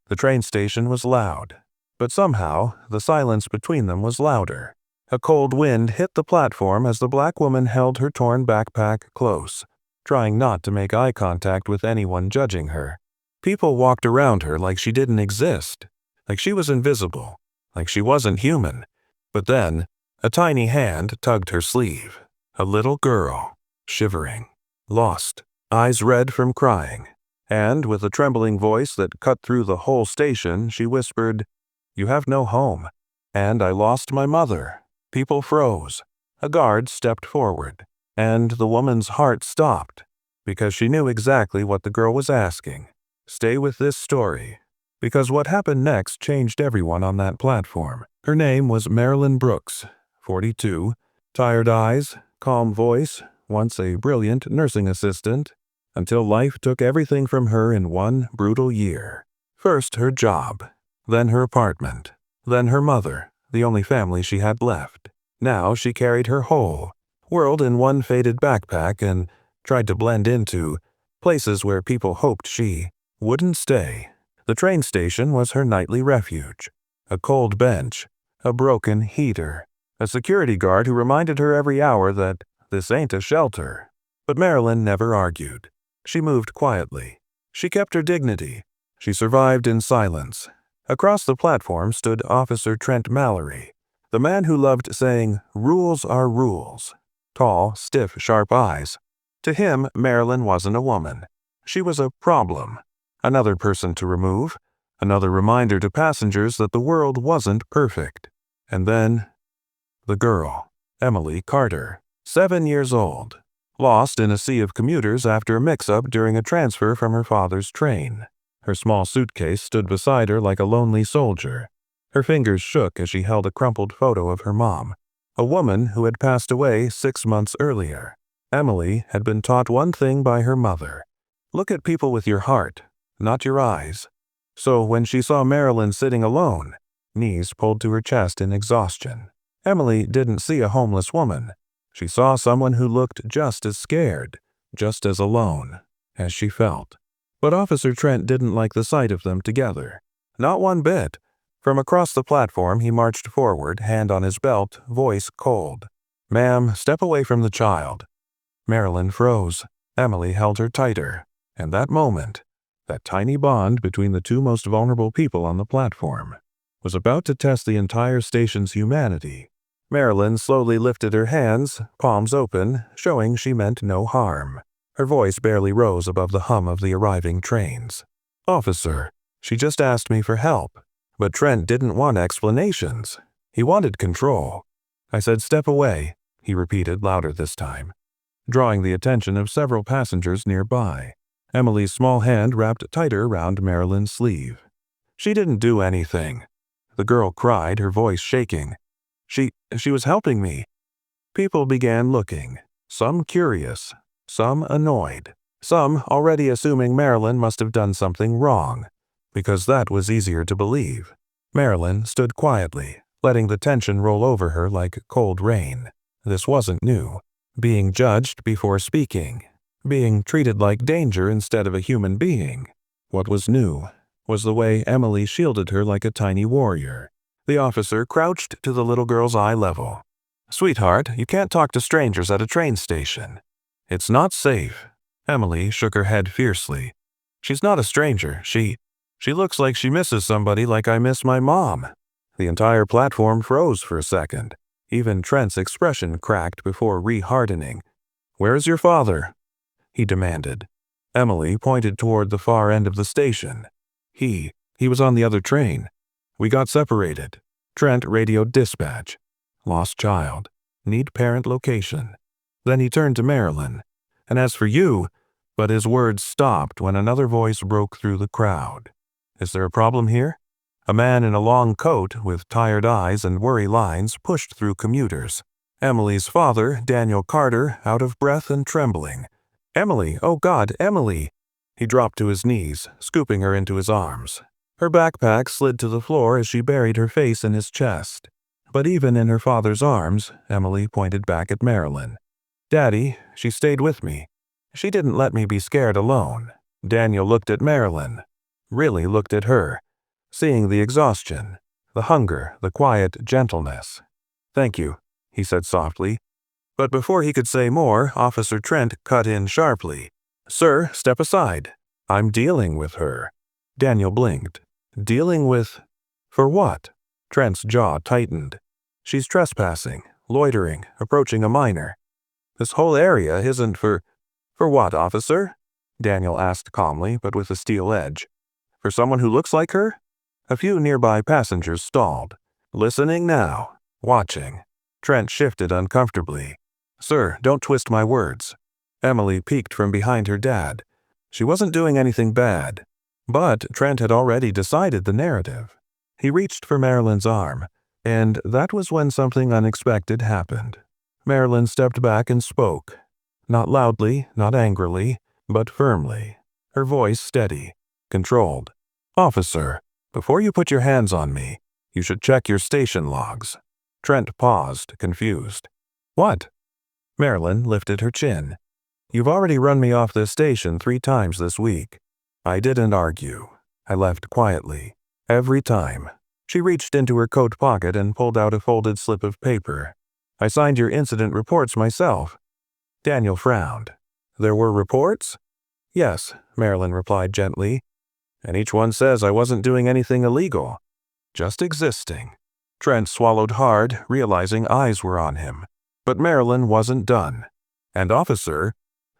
The train station was loud, but somehow the silence between them was louder. A cold wind hit the platform as the black woman held her torn backpack close, trying not to make eye contact with anyone judging her. People walked around her like she didn't exist, like she was invisible, like she wasn't human. But then, a tiny hand tugged her sleeve. A little girl, shivering, lost, eyes red from crying. And with a trembling voice that cut through the whole station, she whispered, "You have no home. And I lost my mother." People froze. A guard stepped forward, and the woman's heart stopped, because she knew exactly what the girl was asking. Stay with this story, because what happened next changed everyone on that platform. Her name was Marilyn Brooks, 42, tired eyes, calm voice, once a brilliant nursing assistant, until life took everything from her in one brutal year. First her job, then her apartment, then her mother, the only family she had left. Now she carried her whole world in one faded backpack and tried to blend into places where people hoped she wouldn't stay. The train station was her nightly refuge. A cold bench, a broken heater, a security guard who reminded her every hour that this ain't a shelter. But Marilyn never argued. She moved quietly. She kept her dignity. She survived in silence. Across the platform stood Officer Trent Mallory, the man who loved saying, "Rules are rules." Tall, stiff, sharp eyes. To him, Marilyn wasn't a woman. She was a problem. Another person to remove. Another reminder to passengers that the world wasn't perfect. And then, the girl, Emily Carter, 7 years old, lost in a sea of commuters after a mix-up during a transfer from her father's train. Her small suitcase stood beside her like a lonely soldier. Her fingers shook as she held a crumpled photo of her mom, a woman who had passed away 6 months earlier. Emily had been taught one thing by her mother: look at people with your heart, not your eyes. So when she saw Marilyn sitting alone, knees pulled to her chest in exhaustion, Emily didn't see a homeless woman. She saw someone who looked just as scared, just as alone, as she felt. But Officer Trent didn't like the sight of them together. Not one bit. From across the platform he marched forward, hand on his belt, voice cold. "Ma'am, step away from the child." Marilyn froze. Emily held her tighter. And that moment, that tiny bond between the two most vulnerable people on the platform, was about to test the entire station's humanity. Marilyn slowly lifted her hands, palms open, showing she meant no harm. Her voice barely rose above the hum of the arriving trains. "Officer, she just asked me for help." But Trent didn't want explanations. He wanted control. "I said step away," he repeated louder this time, drawing the attention of several passengers nearby. Emily's small hand wrapped tighter around Marilyn's sleeve. "She didn't do anything," the girl cried, her voice shaking. She was helping me." People began looking, some curious, some annoyed, some already assuming Marilyn must have done something wrong, because that was easier to believe. Marilyn stood quietly, letting the tension roll over her like cold rain. This wasn't new. Being judged before speaking, being treated like danger instead of a human being. What was new was the way Emily shielded her like a tiny warrior. The officer crouched to the little girl's eye level. "Sweetheart, you can't talk to strangers at a train station. It's not safe." Emily shook her head fiercely. "She's not a stranger. She looks like she misses somebody like I miss my mom." The entire platform froze for a second. Even Trent's expression cracked before re-hardening. "Where's your father?" he demanded. Emily pointed toward the far end of the station. He was on the other train. "We got separated." Trent radioed dispatch. "Lost child. Need parent location." Then he turned to Marilyn. "And as for you," but his words stopped when another voice broke through the crowd. "Is there a problem here?" A man in a long coat with tired eyes and worry lines pushed through commuters. Emily's father, Daniel Carter, out of breath and trembling. "Emily, oh God, Emily!" He dropped to his knees, scooping her into his arms. Her backpack slid to the floor as she buried her face in his chest. But even in her father's arms, Emily pointed back at Marilyn. "Daddy, she stayed with me. She didn't let me be scared alone." Daniel looked at Marilyn. Really looked at her. seeing the exhaustion, the hunger, the quiet gentleness. "Thank you," he said softly. But before he could say more, Officer Trent cut in sharply. "Sir, step aside. I'm dealing with her." Daniel blinked. "Dealing with... for what?" Trent's jaw tightened. "She's trespassing, loitering, approaching a minor. This whole area isn't for... For what, officer?" Daniel asked calmly, but with a steel edge. "For someone who looks like her?" A few nearby passengers stalled. Listening now. Watching. Trent shifted uncomfortably. "Sir, don't twist my words." Emily peeked from behind her dad. She wasn't doing anything bad. But Trent had already decided the narrative. He reached for Marilyn's arm, and that was when something unexpected happened. Marilyn stepped back and spoke. Not loudly, not angrily, but firmly. Her voice steady, controlled. "Officer, before you put your hands on me, you should check your station logs." Trent paused, confused. "What?" Marilyn lifted her chin. "You've already run me off this station 3 times this week. I didn't argue. I left quietly. Every time." She reached into her coat pocket and pulled out a folded slip of paper. "I signed your incident reports myself." Daniel frowned. "There were reports?" "Yes," Marilyn replied gently. "And each one says I wasn't doing anything illegal. Just existing." Trent swallowed hard, realizing eyes were on him. But Marilyn wasn't done. "And officer,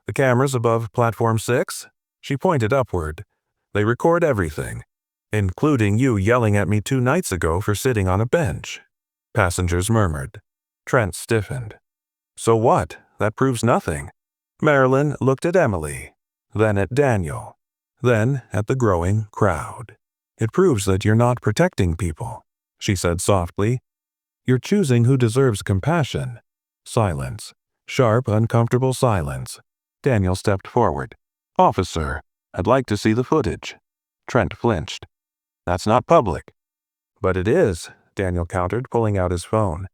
the cameras above Platform 6? She pointed upward. "They record everything, including you yelling at me 2 nights ago for sitting on a bench." Passengers murmured. Trent stiffened. "So what? That proves nothing." Marilyn looked at Emily, then at Daniel, then at the growing crowd. "It proves that you're not protecting people," she said softly. "You're choosing who deserves compassion." Silence. Sharp, uncomfortable silence. Daniel stepped forward. "Officer, I'd like to see the footage." Trent flinched. "That's not public." "But it is," Daniel countered, pulling out his phone.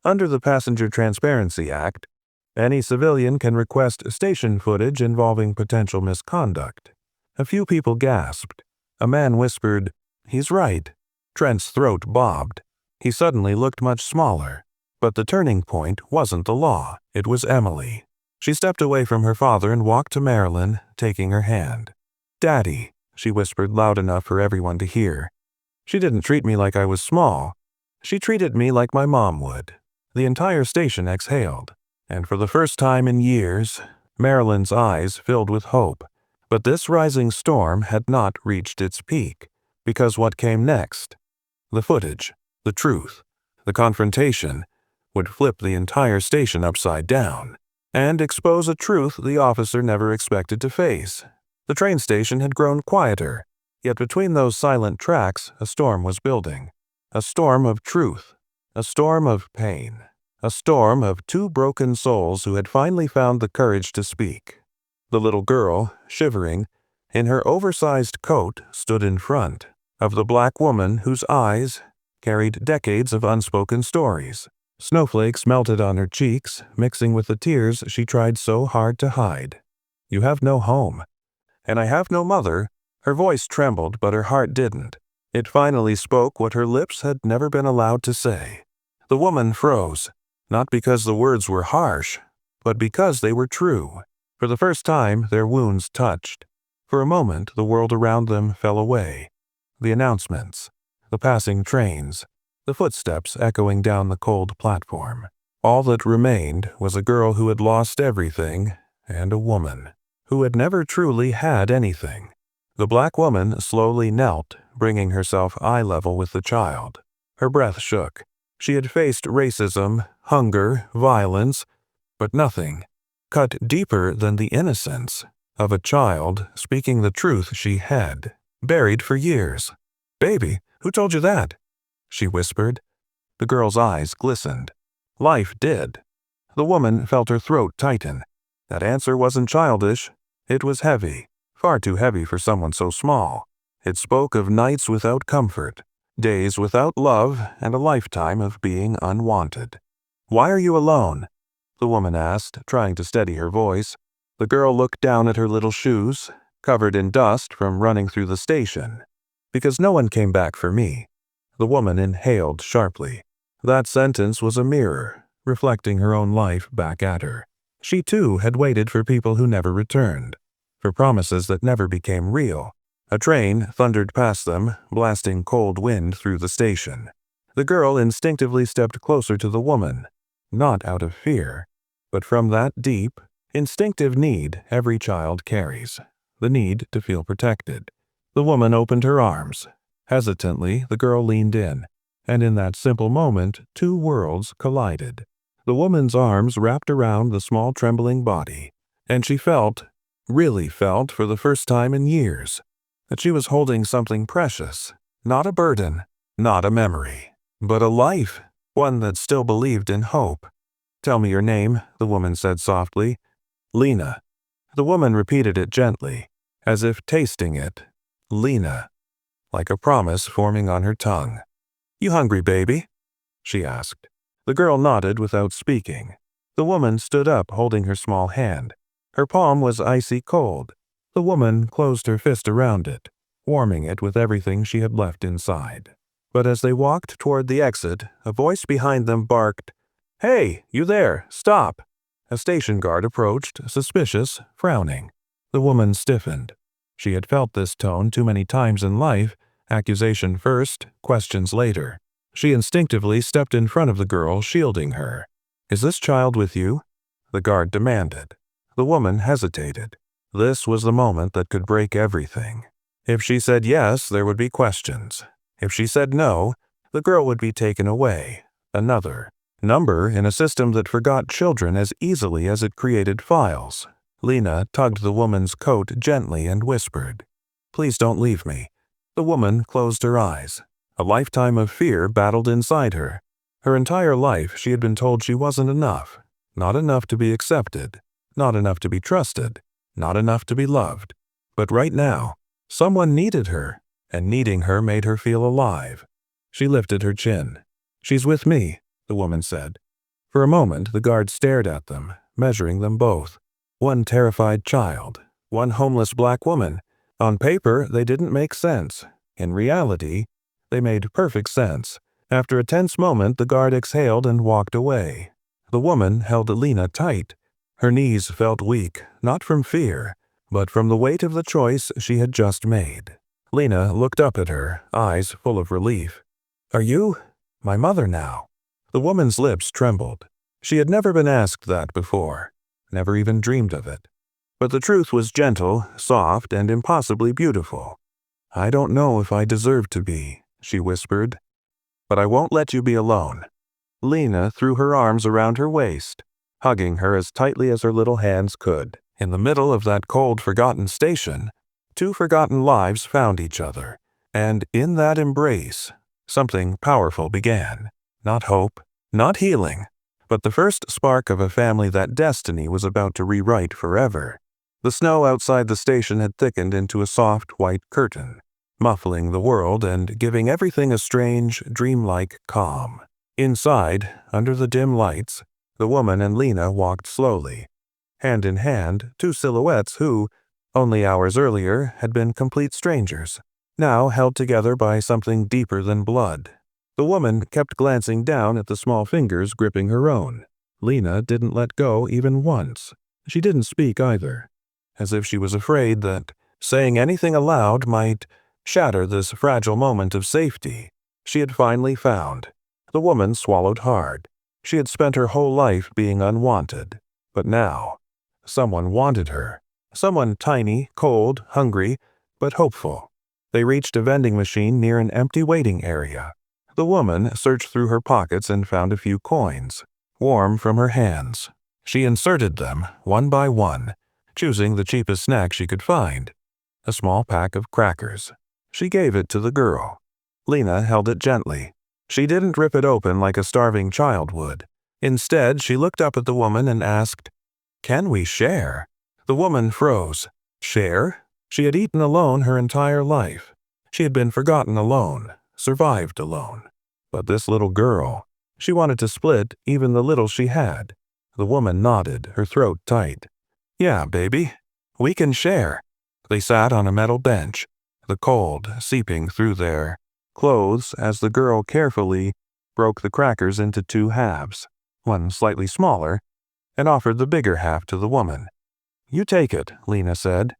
"Under the Passenger Transparency Act, any civilian can request station footage involving potential misconduct." A few people gasped. A man whispered, "He's right." Trent's throat bobbed. He suddenly looked much smaller. But the turning point wasn't the law. It was Emily. She stepped away from her father and walked to Marilyn, taking her hand. "Daddy," she whispered loud enough for everyone to hear. "She didn't treat me like I was small. She treated me like my mom would." The entire station exhaled. And for the first time in years, Marilyn's eyes filled with hope. But this rising storm had not reached its peak, because what came next? The footage, the truth, the confrontation, would flip the entire station upside down, and expose a truth the officer never expected to face. The train station had grown quieter, yet between those silent tracks a storm was building. A storm of truth, a storm of pain, a storm of 2 broken souls who had finally found the courage to speak. The little girl, shivering, in her oversized coat, stood in front of the black woman whose eyes carried decades of unspoken stories. Snowflakes melted on her cheeks, mixing with the tears she tried so hard to hide. "You have no home. And I have no mother." Her voice trembled, but her heart didn't. It finally spoke what her lips had never been allowed to say. The woman froze, not because the words were harsh, but because they were true. For the first time, their wounds touched. For a moment, the world around them fell away. The announcements, the passing trains, the footsteps echoing down the cold platform. All that remained was a girl who had lost everything, and a woman who had never truly had anything. The black woman slowly knelt, bringing herself eye level with the child. Her breath shook. She had faced racism, hunger, violence, but nothing cut deeper than the innocence of a child speaking the truth she had buried for years. "Baby, who told you that?" she whispered. The girl's eyes glistened. Life did. The woman felt her throat tighten. That answer wasn't childish. It was heavy, far too heavy for someone so small. It spoke of nights without comfort, days without love, and a lifetime of being unwanted. "Why are you alone?" the woman asked, trying to steady her voice. The girl looked down at her little shoes, covered in dust from running through the station. Because no one came back for me." The woman inhaled sharply. That sentence was a mirror, reflecting her own life back at her. She too had waited for people who never returned, for promises that never became real. A train thundered past them, blasting cold wind through the station. The girl instinctively stepped closer to the woman, not out of fear, but from that deep, instinctive need every child carries, the need to feel protected. The woman opened her arms. Hesitantly, the girl leaned in, and in that simple moment, two worlds collided. The woman's arms wrapped around the small trembling body, and she felt, really felt for the first time in years, that she was holding something precious, not a burden, not a memory, but a life, one that still believed in hope. "Tell me your name," the woman said softly. "Lena." The woman repeated it gently, as if tasting it. "Lena," like a promise forming on her tongue. "You hungry, baby?" she asked. The girl nodded without speaking. The woman stood up, holding her small hand. Her palm was icy cold. The woman closed her fist around it, warming it with everything she had left inside. But as they walked toward the exit, a voice behind them barked, "Hey, you there, stop!" A station guard approached, suspicious, frowning. The woman stiffened. She had felt this tone too many times in life, accusation first, questions later. She instinctively stepped in front of the girl, shielding her. "Is this child with you?" the guard demanded. The woman hesitated. This was the moment that could break everything. If she said yes, there would be questions. If she said no, the girl would be taken away. Another number in a system that forgot children as easily as it created files. Lena tugged the woman's coat gently and whispered, "Please don't leave me." The woman closed her eyes. A lifetime of fear battled inside her. Her entire life she had been told she wasn't enough. Not enough to be accepted. Not enough to be trusted. Not enough to be loved. But right now, someone needed her, and needing her made her feel alive. She lifted her chin. "She's with me," the woman said. For a moment, the guard stared at them, measuring them both. One terrified child, one homeless black woman. On paper, they didn't make sense. In reality, they made perfect sense. After a tense moment, the guard exhaled and walked away. The woman held Lena tight. Her knees felt weak, not from fear, but from the weight of the choice she had just made. Lena looked up at her, eyes full of relief. "Are you my mother now?" The woman's lips trembled. She had never been asked that before, never even dreamed of it. But the truth was gentle, soft, and impossibly beautiful. "I don't know if I deserve to be," she whispered. "But I won't let you be alone." Lena threw her arms around her waist, hugging her as tightly as her little hands could. In the middle of that cold, forgotten station, two forgotten lives found each other, and in that embrace, something powerful began. Not hope, not healing, but the first spark of a family that destiny was about to rewrite forever. The snow outside the station had thickened into a soft white curtain, muffling the world and giving everything a strange, dreamlike calm. Inside, under the dim lights, the woman and Lena walked slowly. Hand in hand, two silhouettes who, only hours earlier, had been complete strangers, now held together by something deeper than blood. The woman kept glancing down at the small fingers gripping her own. Lena didn't let go even once. She didn't speak either, as if she was afraid that saying anything aloud might shatter this fragile moment of safety she had finally found. The woman swallowed hard. She had spent her whole life being unwanted, but now, someone wanted her. Someone tiny, cold, hungry, but hopeful. They reached a vending machine near an empty waiting area. The woman searched through her pockets and found a few coins, warm from her hands. She inserted them, one by one, choosing the cheapest snack she could find, a small pack of crackers. She gave it to the girl. Lena held it gently. She didn't rip it open like a starving child would. Instead, she looked up at the woman and asked, "Can we share?" The woman froze. Share? She had eaten alone her entire life. She had been forgotten alone, survived alone. But this little girl, she wanted to split even the little she had. The woman nodded, her throat tight. "Yeah, baby, we can share." They sat on a metal bench. the cold seeping through their clothes as the girl carefully broke the crackers into 2 halves, one slightly smaller, and offered the bigger half to the woman. "You take it," Lena said.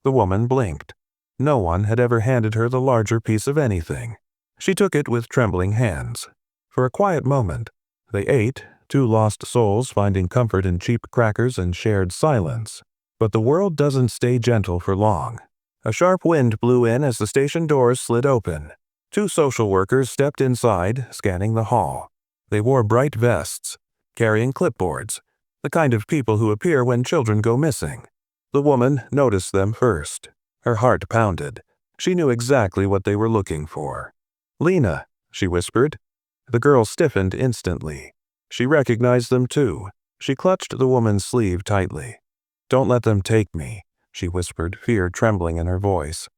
The woman blinked. No one had ever handed her the larger piece of anything. She took it with trembling hands. For a quiet moment, they ate, 2 lost souls finding comfort in cheap crackers and shared silence. But the world doesn't stay gentle for long. A sharp wind blew in as the station doors slid open. 2 social workers stepped inside, scanning the hall. They wore bright vests, carrying clipboards, the kind of people who appear when children go missing. The woman noticed them first. Her heart pounded. She knew exactly what they were looking for. "Lena," she whispered. The girl stiffened instantly. She recognized them too. She clutched the woman's sleeve tightly. "Don't let them take me," she whispered, fear trembling in her voice.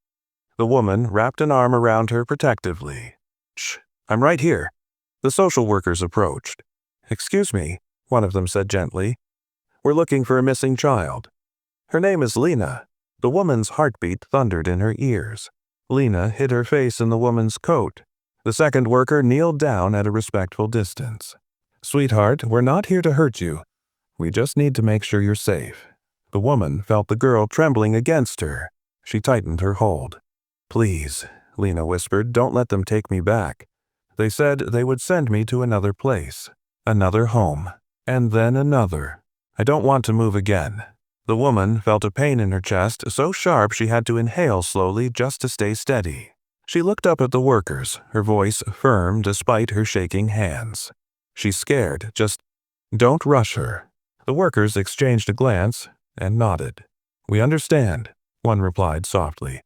The woman wrapped an arm around her protectively. "Shh, I'm right here." The social workers approached. "Excuse me," one of them said gently. "We're looking for a missing child." "Her name is Lena." The woman's heartbeat thundered in her ears. Lena hid her face in the woman's coat. The second worker kneeled down at a respectful distance. "Sweetheart, we're not here to hurt you. We just need to make sure you're safe." The woman felt the girl trembling against her. She tightened her hold. "Please," Lena whispered, "don't let them take me back. They said they would send me to another place, another home, and then another. I don't want to move again." The woman felt a pain in her chest so sharp she had to inhale slowly just to stay steady. She looked up at the workers, her voice firm despite her shaking hands. "She's scared, just don't rush her." The workers exchanged a glance and nodded. "We understand," one replied softly.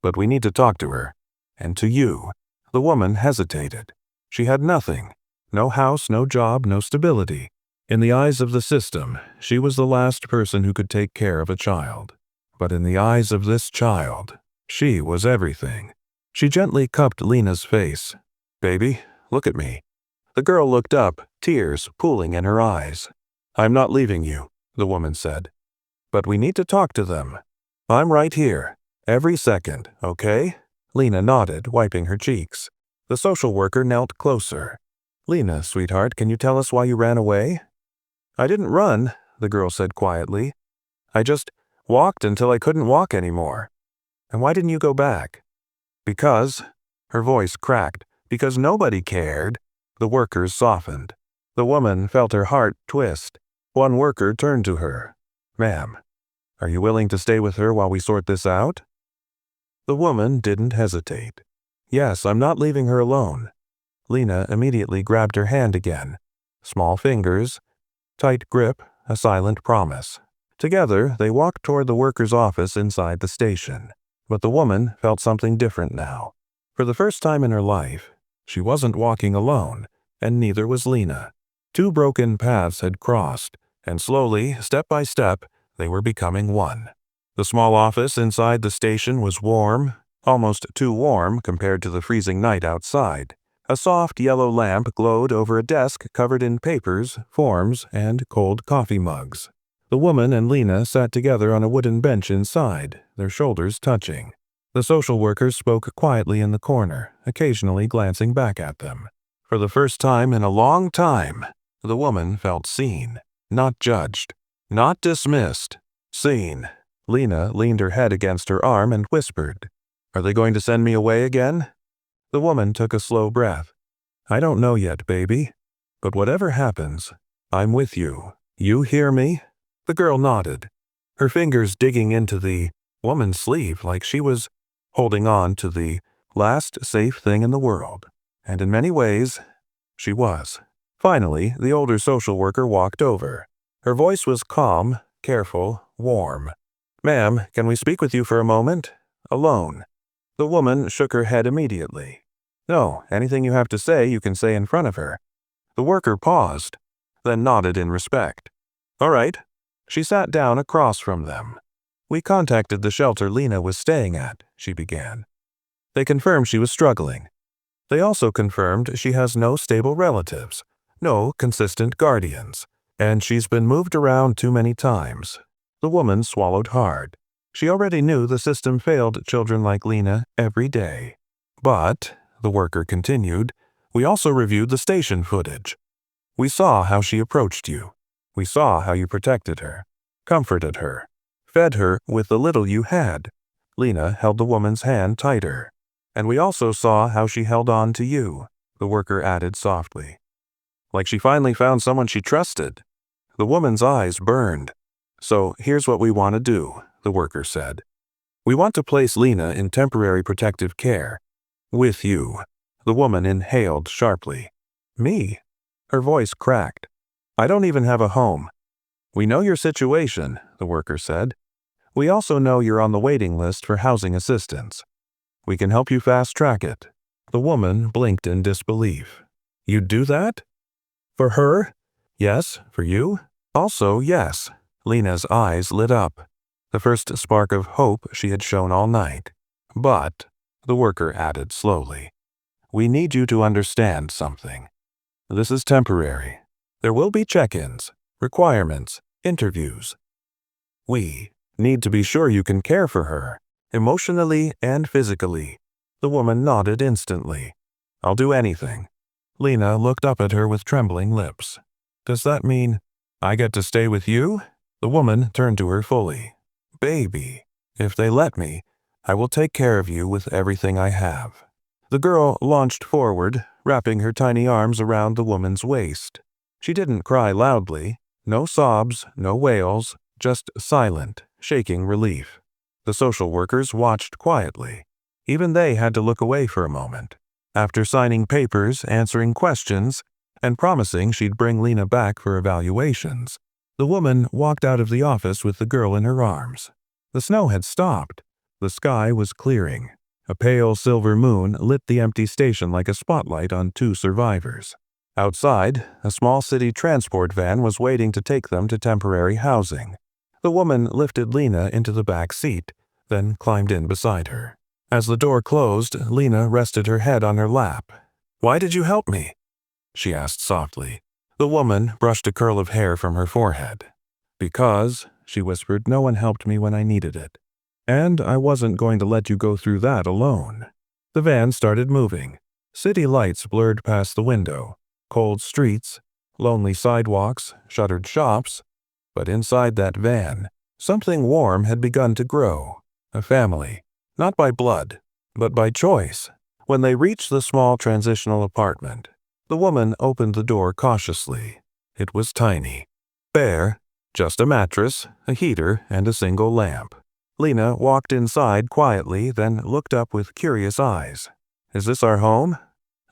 "But we need to talk to her. And to you." The woman hesitated. She had nothing. No house, no job, no stability. In the eyes of the system, she was the last person who could take care of a child. But in the eyes of this child, she was everything. She gently cupped Lena's face. "Baby, look at me." The girl looked up, tears pooling in her eyes. "I'm not leaving you," the woman said. "But we need to talk to them. I'm right here, every second, okay?" Lena nodded, wiping her cheeks. The social worker knelt closer. "Lena, sweetheart, can you tell us why you ran away?" "I didn't run," the girl said quietly. "I just walked until I couldn't walk anymore." "And why didn't you go back?" "Because," her voice cracked, "because nobody cared." The workers softened. The woman felt her heart twist. One worker turned to her. "Ma'am, are you willing to stay with her while we sort this out?" The woman didn't hesitate. "Yes, I'm not leaving her alone." Lena immediately grabbed her hand again. Small fingers, tight grip, a silent promise. Together, they walked toward the worker's office inside the station. But the woman felt something different now. For the first time in her life, she wasn't walking alone, and neither was Lena. 2 broken paths had crossed, and slowly, step by step, they were becoming one. The small office inside the station was warm, almost too warm compared to the freezing night outside. A soft yellow lamp glowed over a desk covered in papers, forms, and cold coffee mugs. The woman and Lena sat together on a wooden bench inside, their shoulders touching. The social worker spoke quietly in the corner, occasionally glancing back at them. For the first time in a long time, the woman felt seen, not judged, not dismissed. Seen. Lena leaned her head against her arm and whispered, "Are they going to send me away again?" The woman took a slow breath. "I don't know yet, baby. But whatever happens, I'm with you. You hear me?" The girl nodded, her fingers digging into the woman's sleeve like she was holding on to the last safe thing in the world. And in many ways, she was. Finally, the older social worker walked over. Her voice was calm, careful, warm. "Ma'am, can we speak with you for a moment? Alone." The woman shook her head immediately. "No, anything you have to say, you can say in front of her." The worker paused, then nodded in respect. "All right." She sat down across from them. "We contacted the shelter Lena was staying at," she began. "They confirmed she was struggling. They also confirmed she has no stable relatives, no consistent guardians, and she's been moved around too many times." The woman swallowed hard. She already knew the system failed children like Lena every day. But, the worker continued, we also reviewed the station footage. We saw how she approached you. We saw how you protected her, comforted her, fed her with the little you had. Lena held the woman's hand tighter. And we also saw how she held on to you, the worker added softly. Like she finally found someone she trusted. The woman's eyes burned. So here's what we want to do, the worker said. We want to place Lena in temporary protective care. With you. The woman inhaled sharply. Me? Her voice cracked. I don't even have a home. We know your situation, the worker said. We also know you're on the waiting list for housing assistance. We can help you fast-track it. The woman blinked in disbelief. You'd do that? For her? Yes, for you? Also, yes. Lena's eyes lit up. The first spark of hope she had shown all night. But, the worker added slowly, we need you to understand something. This is temporary. There will be check-ins, requirements, interviews. We need to be sure you can care for her, emotionally and physically. The woman nodded instantly. I'll do anything. Lena looked up at her with trembling lips. Does that mean I get to stay with you? The woman turned to her fully. Baby, if they let me, I will take care of you with everything I have. The girl launched forward, wrapping her tiny arms around the woman's waist. She didn't cry loudly. No sobs, no wails, just silent, shaking relief. The social workers watched quietly. Even they had to look away for a moment. After signing papers, answering questions, and promising she'd bring Lena back for evaluations, the woman walked out of the office with the girl in her arms. The snow had stopped. The sky was clearing. A pale silver moon lit the empty station like a spotlight on two survivors. Outside, a small city transport van was waiting to take them to temporary housing. The woman lifted Lena into the back seat, then climbed in beside her. As the door closed, Lena rested her head on her lap. Why did you help me? She asked softly. The woman brushed a curl of hair from her forehead. Because, she whispered, no one helped me when I needed it. And I wasn't going to let you go through that alone. The van started moving. City lights blurred past the window. Cold streets, lonely sidewalks, shuttered shops. But inside that van, something warm had begun to grow. A family, not by blood, but by choice. When they reached the small transitional apartment, the woman opened the door cautiously. It was tiny. Bare, just a mattress, a heater, and a single lamp. Lena walked inside quietly, then looked up with curious eyes. Is this our home?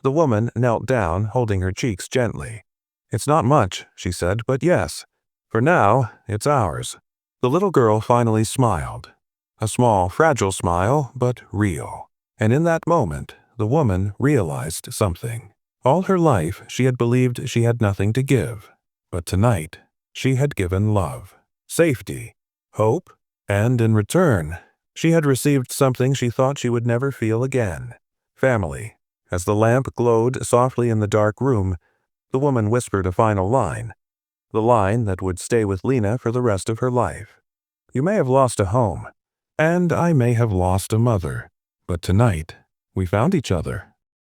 The woman knelt down, holding her cheeks gently. It's not much, she said, but yes. For now, it's ours. The little girl finally smiled. A small, fragile smile, but real. And in that moment, the woman realized something. All her life, she had believed she had nothing to give. But tonight, she had given love, safety, hope, and in return, she had received something she thought she would never feel again. Family. As the lamp glowed softly in the dark room, the woman whispered a final line. The line that would stay with Lena for the rest of her life. You may have lost a home, and I may have lost a mother, but tonight, we found each other.